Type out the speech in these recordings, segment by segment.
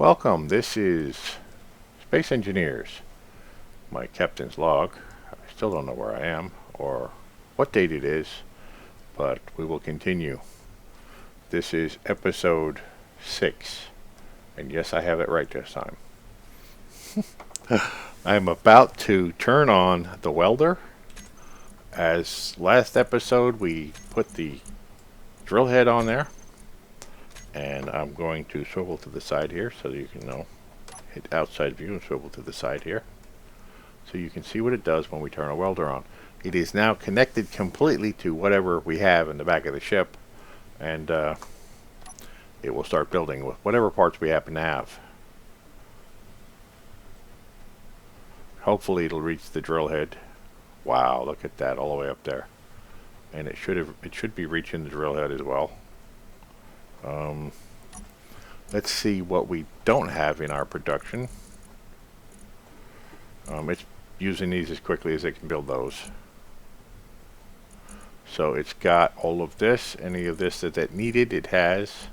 Welcome, this is Space Engineers. My captain's log. I still don't know where I am or what date it is, but we will continue. This is episode 6, and yes, I have it right this time. I'm about to turn on the welder. As last episode, we put the drill head on there, and I'm going to swivel to the side here so that you can know. Hit outside view and swivel to the side here so you can see what it does when we turn a welder on. It is now connected completely to whatever we have in the back of the ship, and it will start building with whatever parts we happen to have. Hopefully it'll reach the drill head. Wow, look at that, all the way up there. And it should be reaching the drill head as well. Let's see what we don't have in our production. It's using these as quickly as it can build those. So it's got all of this, any of this that needed, it has.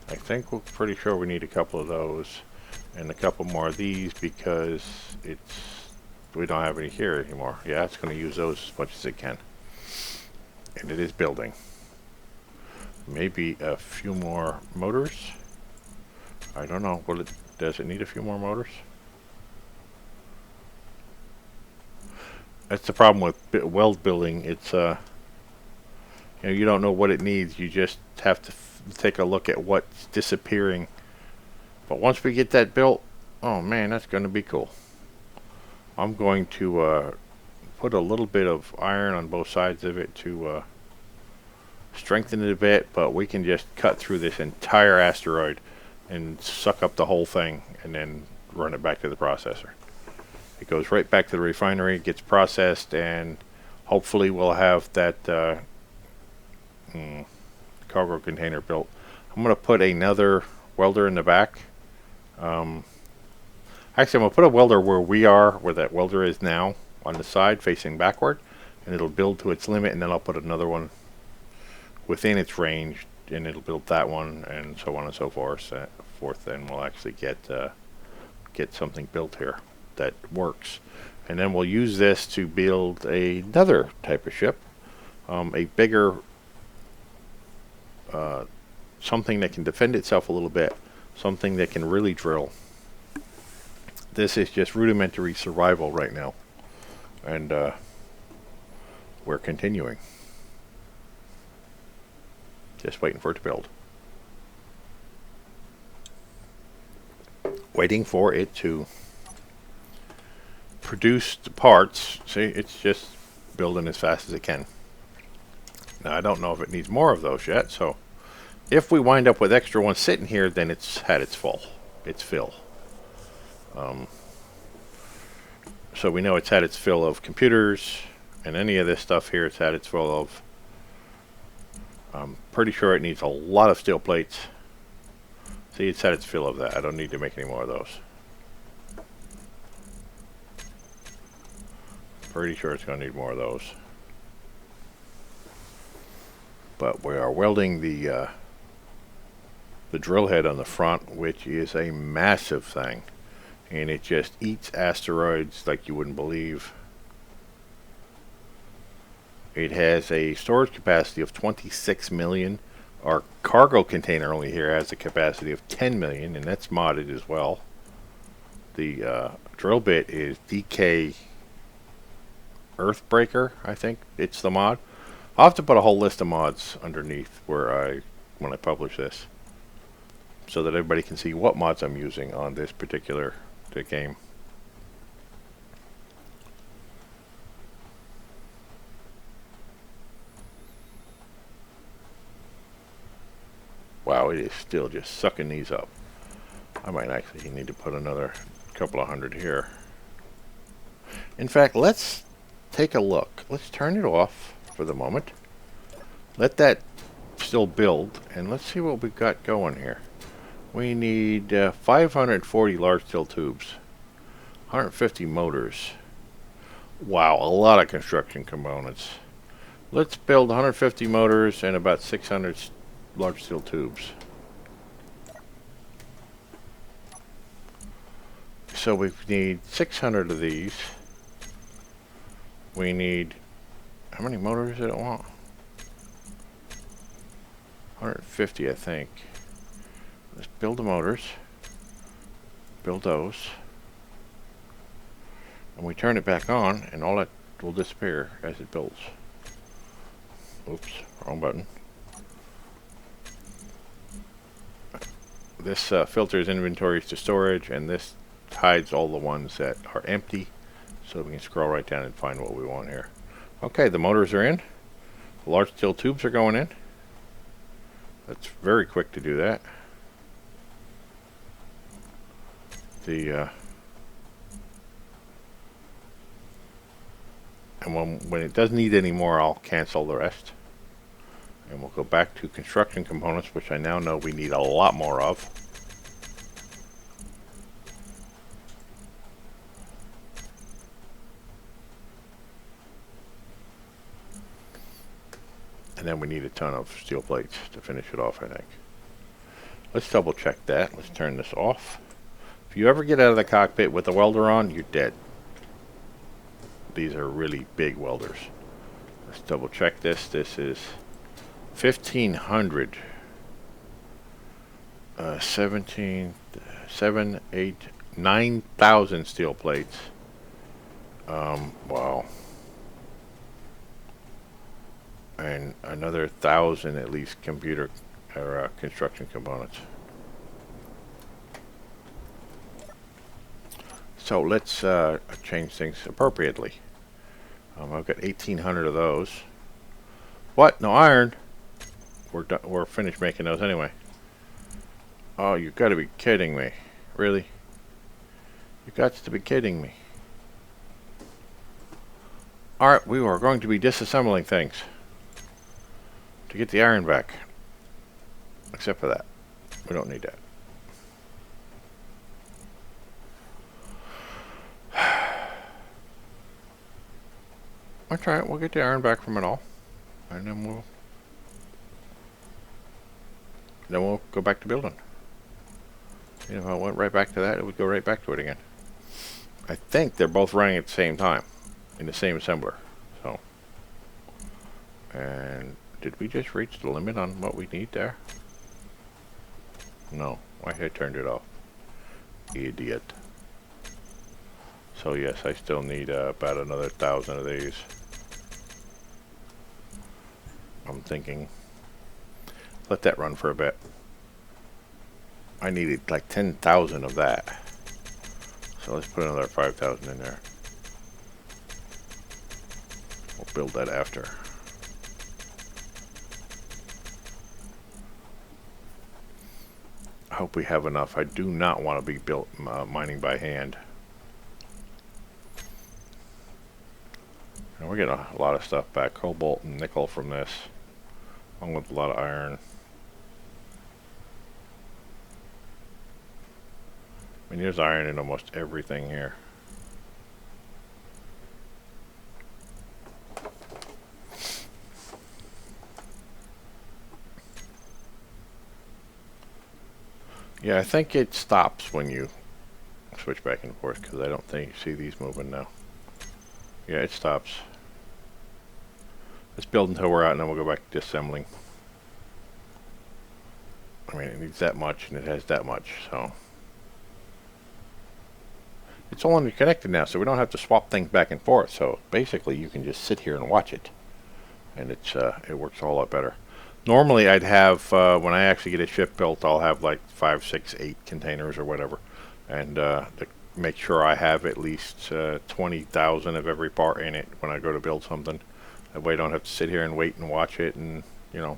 I think we're pretty sure we need a couple of those and a couple more of these because we don't have any here anymore. Yeah, it's going to use those as much as it can. And it is building. Maybe a few more motors. I don't know. Does it need a few more motors? That's the problem with weld building. It's you don't know what it needs. You just have to take a look at what's disappearing. But once we get that built, oh man, that's going to be cool. I'm going to put a little bit of iron on both sides of it to strengthen it a bit, but we can just cut through this entire asteroid and suck up the whole thing and then run it back to the processor. It goes right back to the refinery, gets processed, and hopefully we'll have that cargo container built. I'm going to put another welder in the back. Actually, I'm going to put a welder where that welder is now, on the side facing backward, and it'll build to its limit, and then I'll put another one within its range, and it'll build that one, and so on and so forth. Then we'll actually get something built here that works, and then we'll use this to build another type of ship, a bigger something that can defend itself a little bit, something that can really drill. This is just rudimentary survival right now, and we're continuing. Just waiting for it to build. Waiting for it to produce the parts. See, it's just building as fast as it can. Now, I don't know if it needs more of those yet, so if we wind up with extra ones sitting here, then it's had its fill. So we know it's had its fill of computers, and any of this stuff here it's had its fill of. I'm pretty sure it needs a lot of steel plates. See, it's had its fill of that. I don't need to make any more of those. Pretty sure it's going to need more of those. But we are welding the drill head on the front, which is a massive thing. And it just eats asteroids like you wouldn't believe. It has a storage capacity of 26 million. Our cargo container only here has a capacity of 10 million, and that's modded as well. The drill bit is DK Earthbreaker, I think it's the mod. I'll have to put a whole list of mods underneath when I publish this, so that everybody can see what mods I'm using on this particular game. Wow, it is still just sucking these up. I might actually need to put another couple of hundred here. In fact, let's take a look. Let's turn it off for the moment. Let that still build, and let's see what we've got going here. We need 540 large steel tubes, 150 motors. Wow, a lot of construction components. Let's build 150 motors and about 600 large steel tubes. So we need 600 of these. We need, how many motors did it want? 150, I think. Let's build the motors. Build those. And we turn it back on, and all that will disappear as it builds. Oops, wrong button. This filters inventories to storage, and this hides all the ones that are empty, so we can scroll right down and find what we want here. Okay, the motors are in. The large steel tubes are going in. That's very quick to do that. And when it doesn't need any more, I'll cancel the rest. And we'll go back to construction components, which I now know we need a lot more of. And then we need a ton of steel plates to finish it off, I think. Let's double check that. Let's turn this off. If you ever get out of the cockpit with the welder on, you're dead. These are really big welders. Let's double check this. This is 1500. 17, 7, 8, 9,000 steel plates. Wow. And another 1,000 at least computer or construction components. So let's change things appropriately. I've got 1,800 of those. What? No iron? We're finished making those anyway. Oh, you've got to be kidding me. Really? You've got to be kidding me. Alright, we are going to be disassembling things to get the iron back. Except for that. We don't need that. That's alright, we'll get the iron back from it all. And then we'll go back to building. You know, if I went right back to that, it would go right back to it again. I think they're both running at the same time in the same assembler. So, and did we just reach the limit on what we need there? No, I had turned it off. Idiot. So yes, I still need about another 1,000 of these. I'm thinking, let that run for a bit. I needed like 10,000 of that. So let's put another 5,000 in there. We'll build that after. I hope we have enough. I do not want to be mining by hand. And we're getting a lot of stuff back. Cobalt and nickel from this, along with a lot of iron. I mean, there's iron in almost everything here. Yeah, I think it stops when you switch back and forth, because I don't think you see these moving now. Yeah, it stops. Let's build until we're out, and then we'll go back to disassembling. I mean, it needs that much, and it has that much, so. It's all interconnected now, so we don't have to swap things back and forth. So basically, you can just sit here and watch it, and it works a whole lot better. Normally, I'd have when I actually get a ship built, I'll have like 5, 6, 8 containers or whatever, and to make sure I have at least 20,000 of every part in it when I go to build something. That way, I don't have to sit here and wait and watch it, and you know.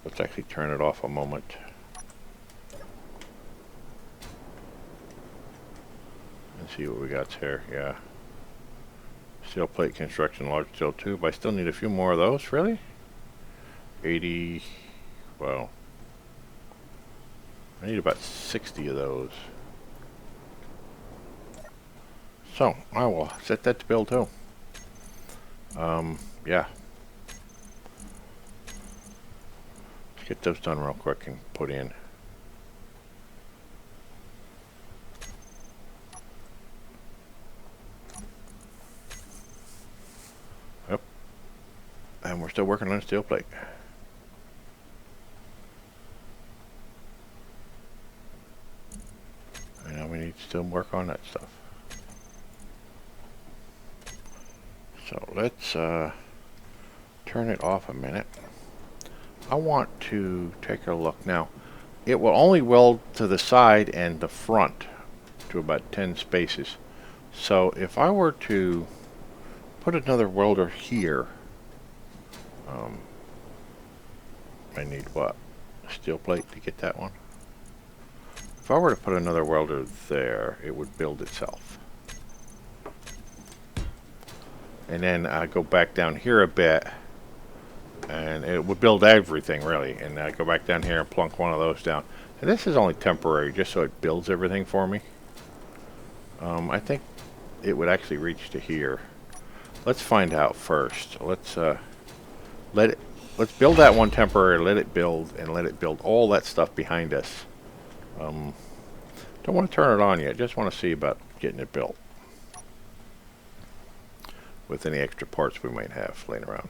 Let's actually turn it off a moment. And see what we got here. Yeah. Steel plate construction, large steel tube. I still need a few more of those, really? 80, well, I need about 60 of those. So, I will set that to build too. Yeah. Let's get those done real quick and put in. still working on steel plate. I know we need to still work on that stuff. So let's turn it off a minute. I want to take a look now. It will only weld to the side and the front to about 10 spaces. So if I were to put another welder here, I need what? Steel plate to get that one. If I were to put another welder there, it would build itself. And then I go back down here a bit, and it would build everything really. And I go back down here and plunk one of those down. And this is only temporary, just so it builds everything for me. I think it would actually reach to here. Let's find out first. Let's build that one temporary, let it build, and let it build all that stuff behind us. Don't want to turn it on yet, just want to see about getting it built with any extra parts we might have laying around.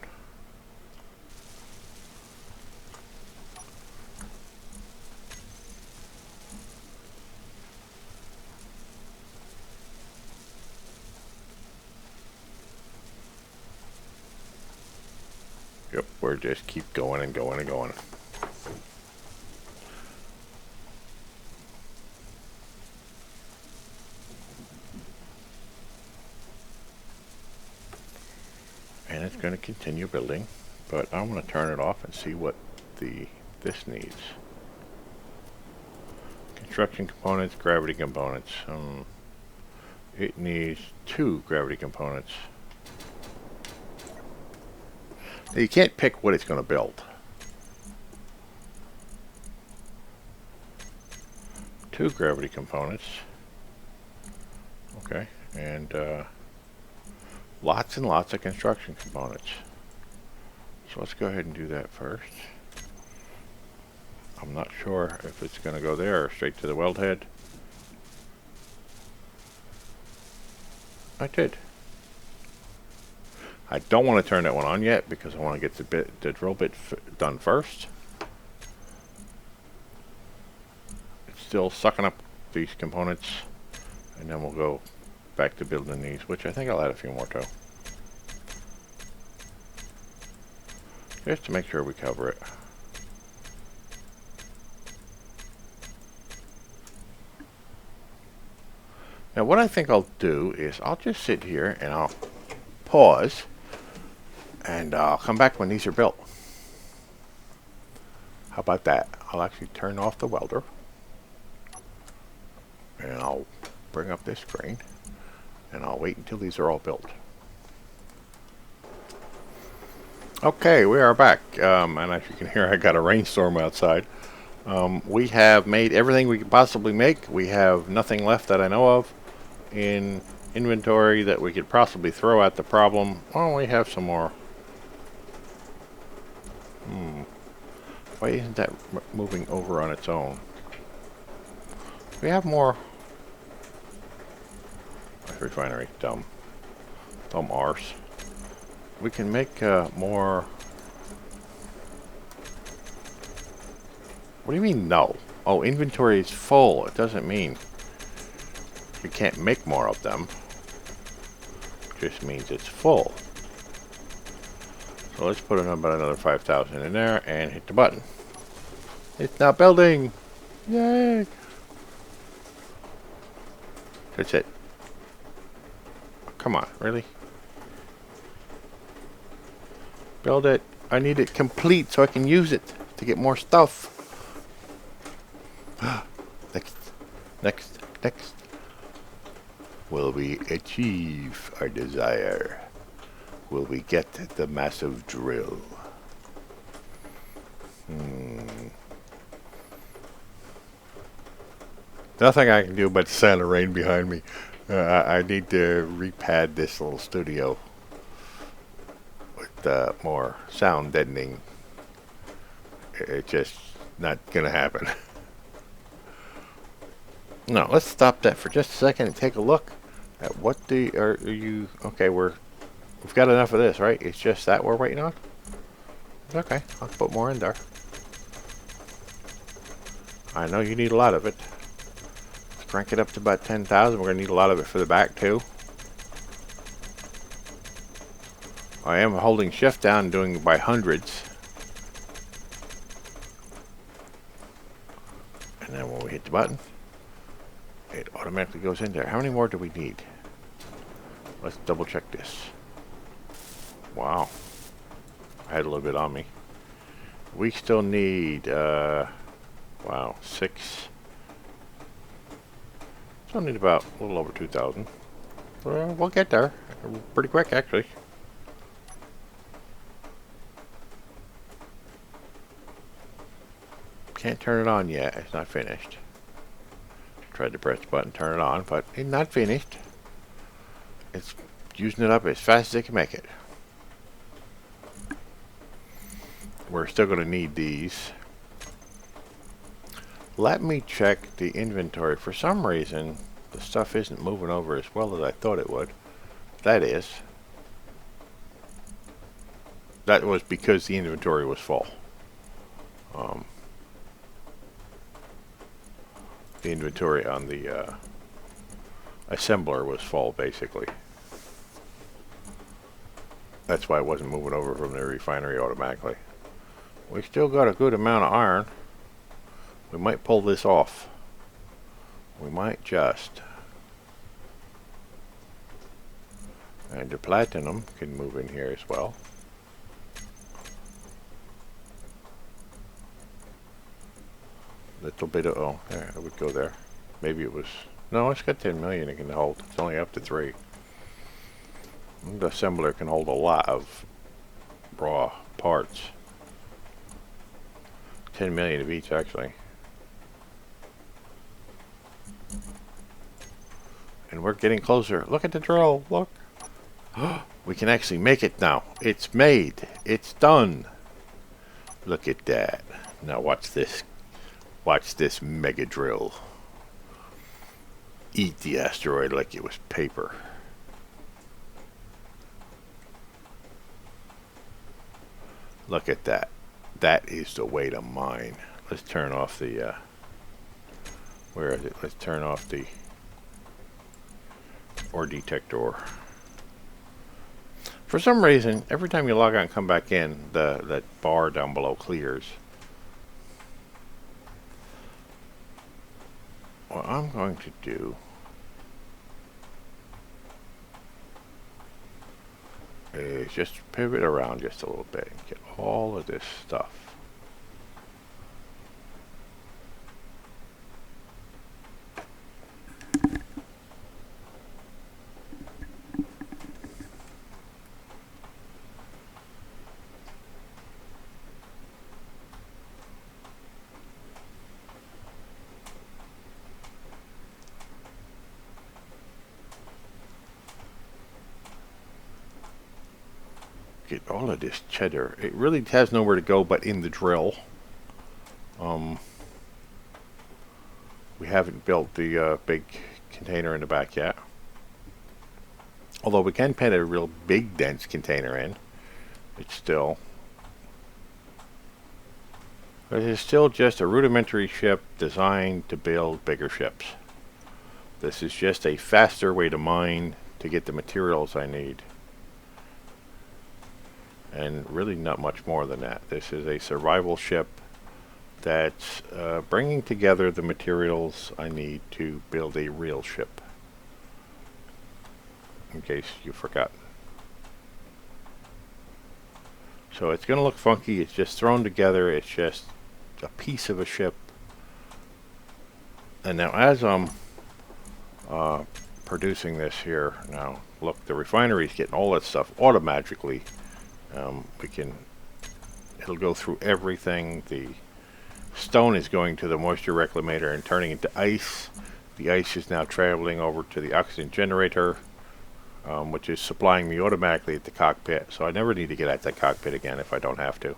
Yep, we're just keep going and going and going. And it's going to continue building, but I'm going to turn it off and see what this needs. Construction components, gravity components. It needs 2 gravity components. Now, you can't pick what it's going to build. 2 gravity components. Okay, and lots and lots of construction components. So let's go ahead and do that first. I'm not sure if it's going to go there or straight to the weld head. I did. I don't want to turn that one on yet because I want to get the drill bit done first. It's still sucking up these components, and then we'll go back to building these, which I think I'll add a few more to. Just to make sure we cover it. Now what I think I'll do is I'll just sit here and I'll pause, and I'll come back when these are built. How about that? I'll actually turn off the welder, and I'll bring up this screen, and I'll wait until these are all built. Okay, we are back, and as you can hear, I got a rainstorm outside. We have made everything we could possibly make. We have nothing left that I know of in inventory that we could possibly throw at the problem. Oh, we have some more. Why isn't that moving over on its own? We have more. Refinery, dumb arse. We can make more. What do you mean no? Oh, inventory is full. It doesn't mean we can't make more of them. It just means it's full. So let's put about another 5,000 in there and hit the button. It's not building. Yay! That's it. Come on, really? Build it. I need it complete so I can use it to get more stuff. Next. Will we achieve our desire? Will we get the massive drill? Nothing I can do but the sound of rain behind me. I need to repad this little studio with more sound deadening. It's just not gonna happen. No, let's stop that for just a second and take a look at what are you. Okay, we've got enough of this, right? It's just that we're waiting on. It's okay. I'll put more in there. I know you need a lot of it. Let's crank it up to about 10,000. We're going to need a lot of it for the back too. I am holding shift down and doing it by hundreds. And then when we hit the button, it automatically goes in there. How many more do we need? Let's double check this. Wow. I had a little bit on me. We still need, wow, 6. Still need about a little over 2,000. We'll get there pretty quick, actually. Can't turn it on yet. It's not finished. Tried to press the button, turn it on, but it's not finished. It's using it up as fast as it can make it. We're still going to need these. Let me check the inventory. For some reason, the stuff isn't moving over as well as I thought it would. That was because the inventory was full. The inventory on the assembler was full, basically. That's why it wasn't moving over from the refinery automatically. We still got a good amount of iron. We might pull this off. We might just. And the platinum can move in here as well. Little bit of, oh, there, it would go there. Maybe it was, no, it's got 10 million it can hold. It's only up to 3. The assembler can hold a lot of raw parts. 10 million of each, actually. And we're getting closer. Look at the drill, look. We can actually make it now. It's made. It's done. Look at that. Now watch this. Watch this mega drill. Eat the asteroid like it was paper. Look at that. That is the way to mine. Let's turn off the, where is it? Let's turn off the ore detector. For some reason, every time you log out and come back in, that bar down below clears. What I'm going to do is just pivot around just a little bit and get all of this stuff. Get all of this cheddar. It really has nowhere to go but in the drill. We haven't built the big container in the back yet. Although we can put a real big dense container in. It's still just a rudimentary ship designed to build bigger ships. This is just a faster way to mine to get the materials I need. And really not much more than that. This is a survival ship that's bringing together the materials I need to build a real ship. In case you forgot. So it's going to look funky. It's just thrown together. It's just a piece of a ship. And now as I'm producing this here, now look, the refinery's getting all that stuff automatically. It'll go through everything. The stone is going to the moisture reclamator and turning into ice. The ice is now traveling over to the oxygen generator, which is supplying me automatically at the cockpit. So I never need to get at that cockpit again if I don't have to.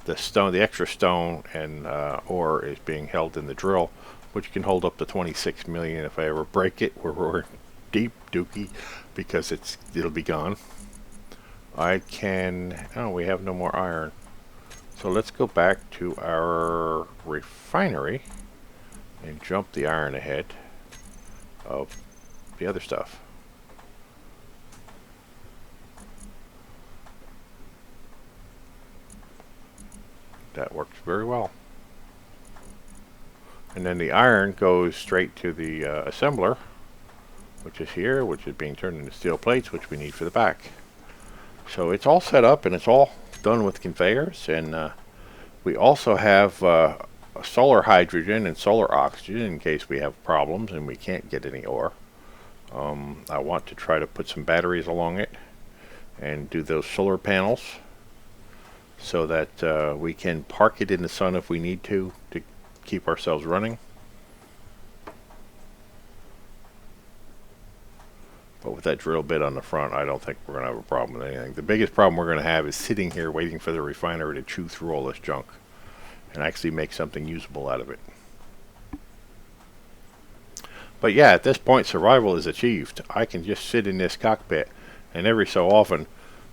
The extra stone and ore is being held in the drill, which can hold up to 26 million if I ever break it. We're deep dookie because it'll be gone. I can... Oh, we have no more iron. So let's go back to our refinery and jump the iron ahead of the other stuff. That works very well. And then the iron goes straight to the assembler, which is here, which is being turned into steel plates, which we need for the back. So it's all set up and it's all done with conveyors, and we also have solar hydrogen and solar oxygen in case we have problems and we can't get any ore. I want to try to put some batteries along it and do those solar panels so that we can park it in the sun if we need to keep ourselves running. But with that drill bit on the front, I don't think we're going to have a problem with anything. The biggest problem we're going to have is sitting here waiting for the refinery to chew through all this junk and actually make something usable out of it. But yeah, at this point, survival is achieved. I can just sit in this cockpit and every so often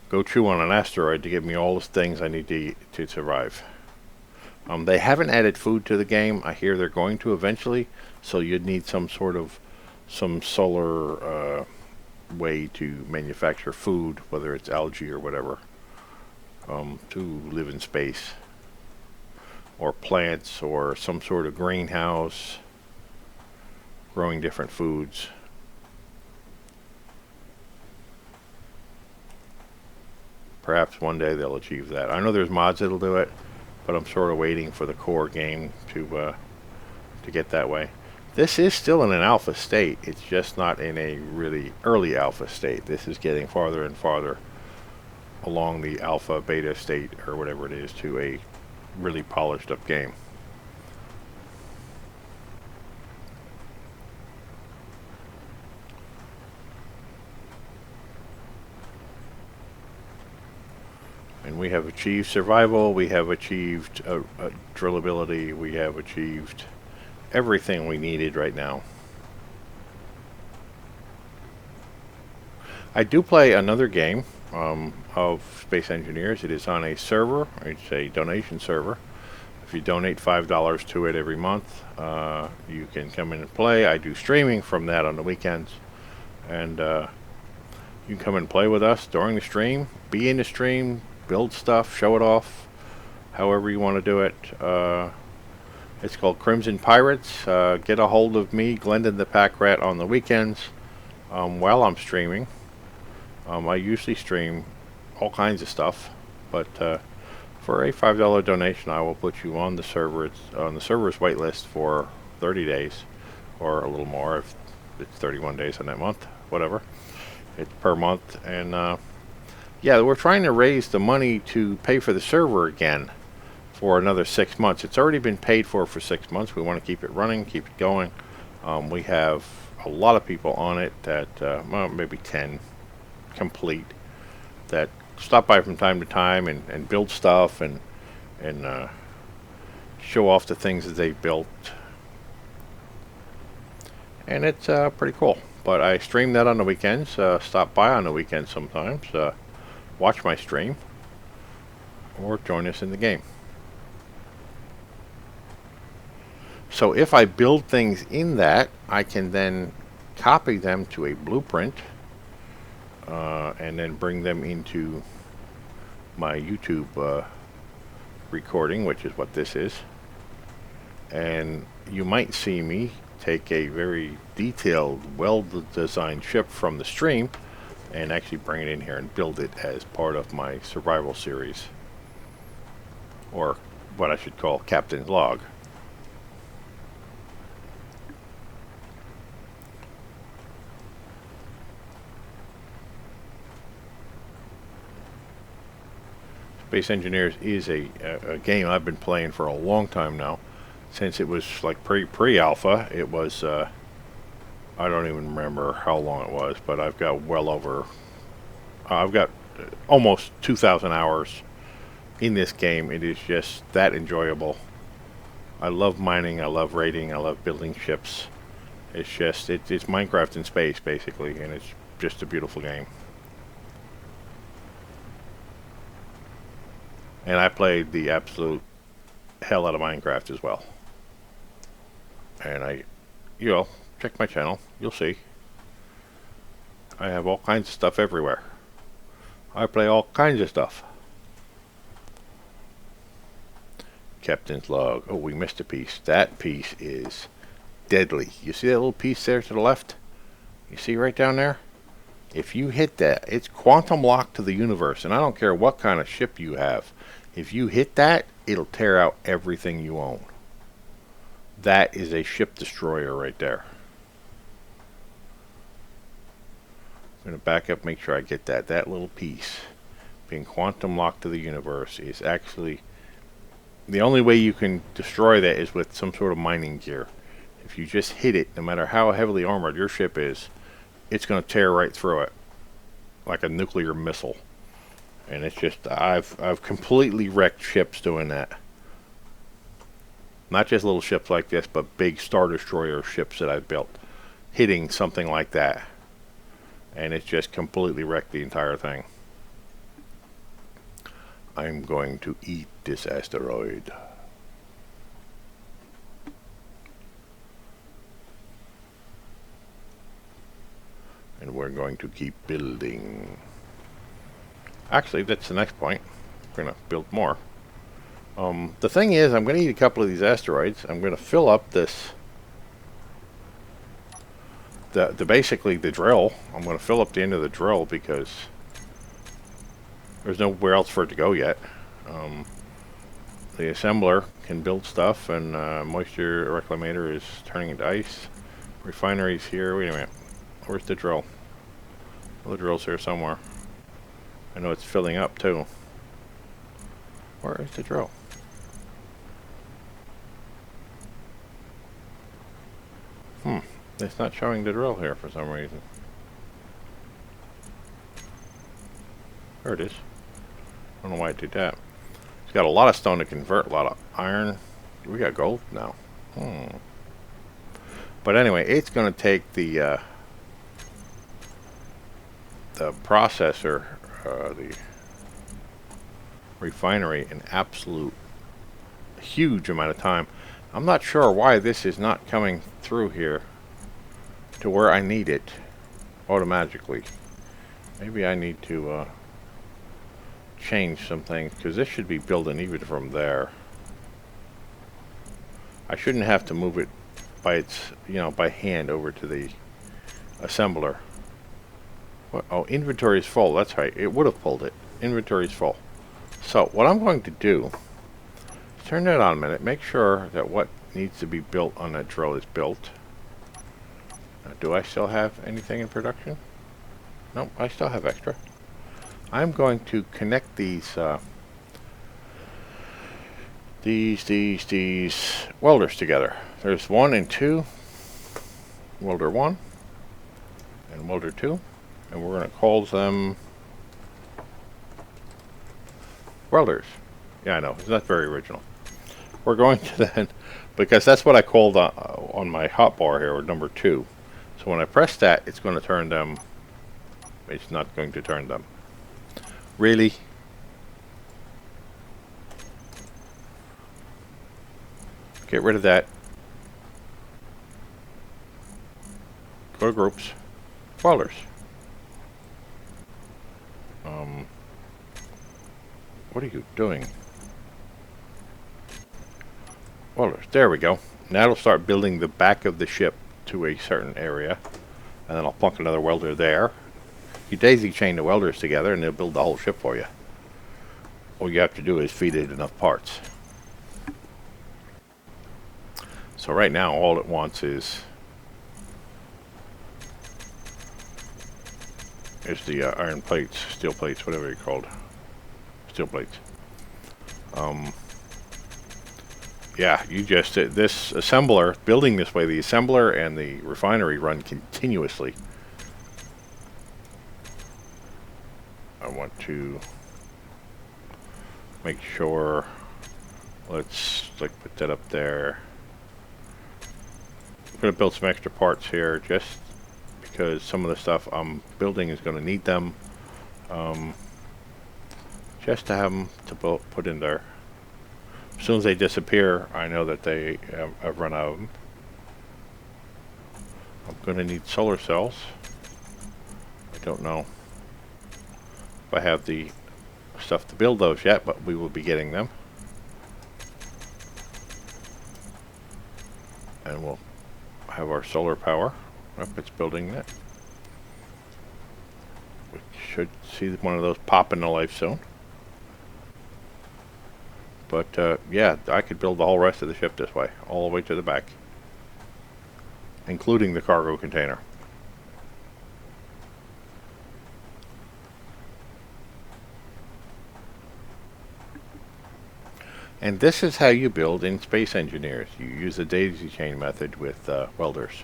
go chew on an asteroid to give me all the things I need to eat to survive. They haven't added food to the game. I hear they're going to eventually, so you'd need some solar way to manufacture food, whether it's algae or whatever, to live in space, or plants, or some sort of greenhouse growing different foods. Perhaps one day they'll achieve that. I know there's mods that'll do it, but I'm sort of waiting for the core game to get that way. This is still in an alpha state. It's just not in a really early alpha state. This is getting farther and farther along the alpha beta state, or whatever it is, to a really polished up game. And we have achieved survival, we have achieved drillability, we have achieved everything we needed right now. I do play another game of Space Engineers. It is on a server. It's a donation server. If you donate $5 to it every month, you can come in and play. I do streaming from that on the weekends, and you can come and play with us during the stream, be in the stream, build stuff, show it off, however you want to do it. It's called Crimson Pirates. Get a hold of me, Glendin ThePackRat, on the weekends while I'm streaming. I usually stream all kinds of stuff, but for a $5 donation, I will put you on the server. It's on the server's waitlist for 30 days, or a little more if it's 31 days in that month, whatever. It's per month, and yeah, we're trying to raise the money to pay for the server again for another 6 months. It's already been paid for 6 months. We want to keep it running, keep it going. We have a lot of people on it that, well, maybe 10 complete, that stop by from time to time and build stuff and show off the things that they've built. And it's pretty cool. But I stream that on the weekends. Stop by on the weekends sometimes. Watch my stream. Or join us in the game. So if I build things in that, I can then copy them to a blueprint and then bring them into my YouTube recording, which is what this is. And you might see me take a very detailed, well-designed ship from the stream and actually bring it in here and build it as part of my survival series, or what I should call Captain's Log. Space Engineers is a game I've been playing for a long time now, since it was like pre-alpha. It was I don't even remember how long it was, but I've got well over I've got almost 2,000 hours in this game. It is just that enjoyable. I love mining, I love raiding, I love building ships. It's just it's Minecraft in space basically, and it's just a beautiful game. And I played the absolute hell out of Minecraft as well. And check my channel. You'll see. I have all kinds of stuff everywhere. I play all kinds of stuff. Captain's log. Oh, we missed a piece. That piece is deadly. You see that little piece there to the left? You see right down there? If you hit that, it's quantum locked to the universe. And I don't care what kind of ship you have. If you hit that, it'll tear out everything you own. That is a ship destroyer right there. I'm going to back up, make sure I get that. That little piece, being quantum locked to the universe, is actually... The only way you can destroy that is with some sort of mining gear. If you just hit it, no matter how heavily armored your ship is, it's going to tear right through it. Like a nuclear missile. And it's just, I've completely wrecked ships doing that. Not just little ships like this, but big Star Destroyer ships that I've built. Hitting something like that. And it's just completely wrecked the entire thing. I'm going to eat this asteroid. And we're going to keep building. Actually, that's the next point. We're going to build more. The thing is, I'm going to eat a couple of these asteroids. I'm going to fill up this... basically the drill. I'm going to fill up the end of the drill because... There's nowhere else for it to go yet. The assembler can build stuff, and moisture reclamator is turning into ice. Refinery's here. Wait a minute. Where's the drill? Well, the drill's here somewhere. I know it's filling up too. Where is the drill? It's not showing the drill here for some reason. There it is. I don't know why it did that. It's got a lot of stone to convert, a lot of iron. We got gold now. But anyway, it's going to take the processor, the refinery, an absolute huge amount of time. I'm not sure why this is not coming through here to where I need it automatically. Maybe I need to change some things, because this should be building even from there. I shouldn't have to move it by its, by hand over to the assembler. What? Oh, inventory is full. That's right. It would have pulled it. Inventory is full. So what I'm going to do is turn that on a minute. Make sure that what needs to be built on that drill is built. Do I still have anything in production? Nope, I still have extra. I'm going to connect these welders together. There's 1 and 2. Welder 1 and welder 2. And we're going to call them welders. Yeah, I know. It's not very original. We're going to then, because that's what I called on my hotbar here, or number 2. So when I press that, it's going to turn them. It's not going to turn them. Really? Get rid of that. Go to groups. Welders. What are you doing? Welders. There we go. Now it'll start building the back of the ship to a certain area. And then I'll plunk another welder there. You daisy chain the welders together and they'll build the whole ship for you. All you have to do is feed it enough parts. So right now all it wants is the iron plates, steel plates, whatever you're called. Steel plates. Yeah, you just, this assembler, building this way, the assembler and the refinery run continuously. I want to make sure, let's like put that up there. I'm going to build some extra parts here just because some of the stuff I'm building is going to need them. just to have them to put in there. As soon as they disappear, I know that they have run out of them. I'm going to need solar cells. I don't know if I have the stuff to build those yet, but we will be getting them. And we'll have our solar power. Yep, it's building that. We should see one of those pop into life soon. But yeah, I could build the whole rest of the ship this way, all the way to the back, including the cargo container. And this is how you build in Space Engineers. You use the daisy chain method with welders.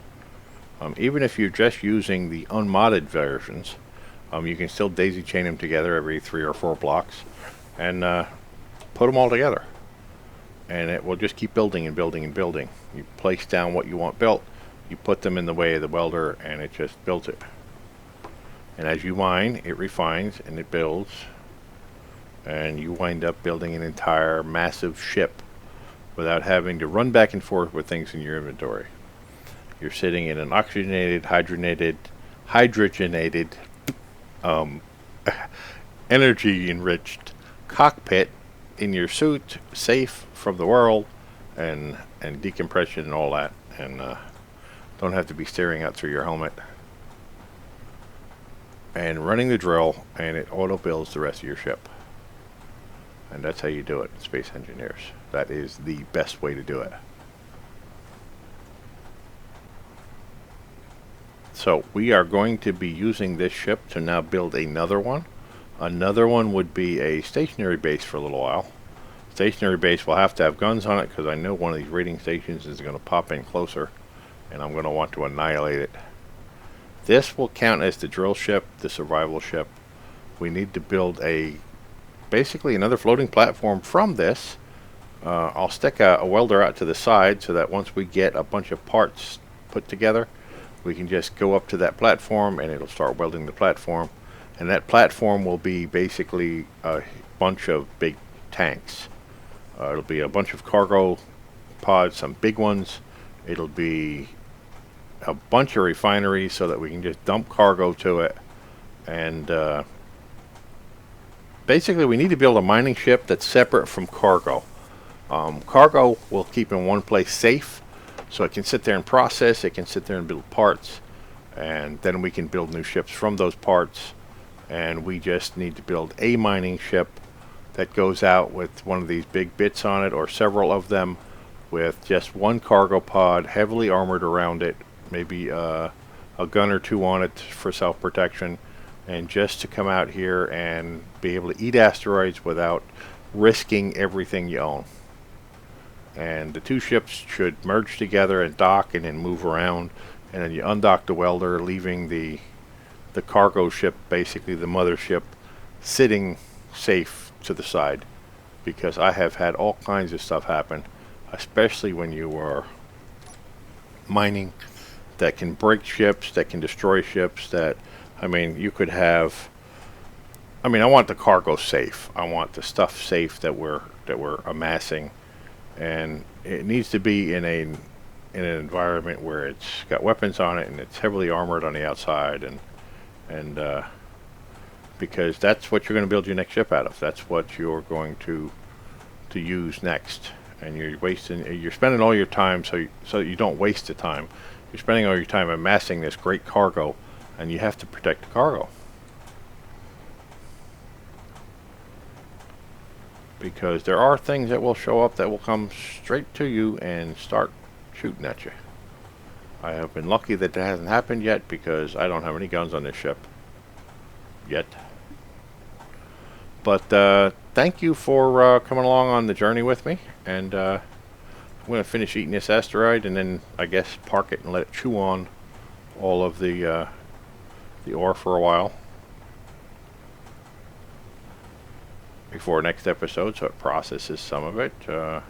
Even if you're just using the unmodded versions, you can still daisy chain them together every 3 or 4 blocks and put them all together. And it will just keep building and building and building. You place down what you want built, you put them in the way of the welder, and it just builds it. And as you mine, it refines and it builds. And you wind up building an entire massive ship without having to run back and forth with things in your inventory. You're sitting in an oxygenated, hydrogenated, energy-enriched cockpit in your suit, safe from the world, and decompression and all that, and don't have to be staring out through your helmet. And running the drill, and it auto-builds the rest of your ship. And that's how you do it in Space Engineers. That is the best way to do it. So we are going to be using this ship to now build another one. Another one would be a stationary base for a little while. Stationary base will have to have guns on it because I know one of these raiding stations is going to pop in closer and I'm going to want to annihilate it. This will count as the drill ship, the survival ship. We need to build basically another floating platform from this. I'll stick a welder out to the side so that once we get a bunch of parts put together, we can just go up to that platform and it'll start welding the platform. And that platform will be basically a bunch of big tanks. It'll be a bunch of cargo pods, some big ones. It'll be a bunch of refineries so that we can just dump cargo to it. And basically we need to build a mining ship that's separate from cargo. Cargo will keep in one place safe, so it can sit there and process, it can sit there and build parts, and then we can build new ships from those parts. And we just need to build a mining ship that goes out with one of these big bits on it, or several of them, with just one cargo pod heavily armored around it, maybe a gun or two on it for self-protection, and just to come out here and be able to eat asteroids without risking everything you own. And the two ships should merge together and dock and then move around, and then you undock the welder, leaving the cargo ship, basically the mothership, sitting safe to the side. Because I have had all kinds of stuff happen, especially when you are mining, that can break ships, that can destroy ships, that, I mean, you could have, I mean, I want the cargo safe. I want the stuff safe that we're amassing, and it needs to be in an environment where it's got weapons on it and it's heavily armored on the outside, and because that's what you're going to build your next ship out of. That's what you're going to use next, and you're spending all your time so you don't waste the time. You're spending all your time amassing this great cargo, and you have to protect the cargo. Because there are things that will show up that will come straight to you and start shooting at you. I have been lucky that hasn't happened yet because I don't have any guns on this ship. Yet. But thank you for coming along on the journey with me. And I'm going to finish eating this asteroid and then I guess park it and let it chew on all of the ore for a while. Before next episode, so it processes some of it. I'm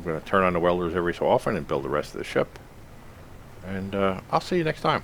going to turn on the welders every so often and build the rest of the ship. And I'll see you next time.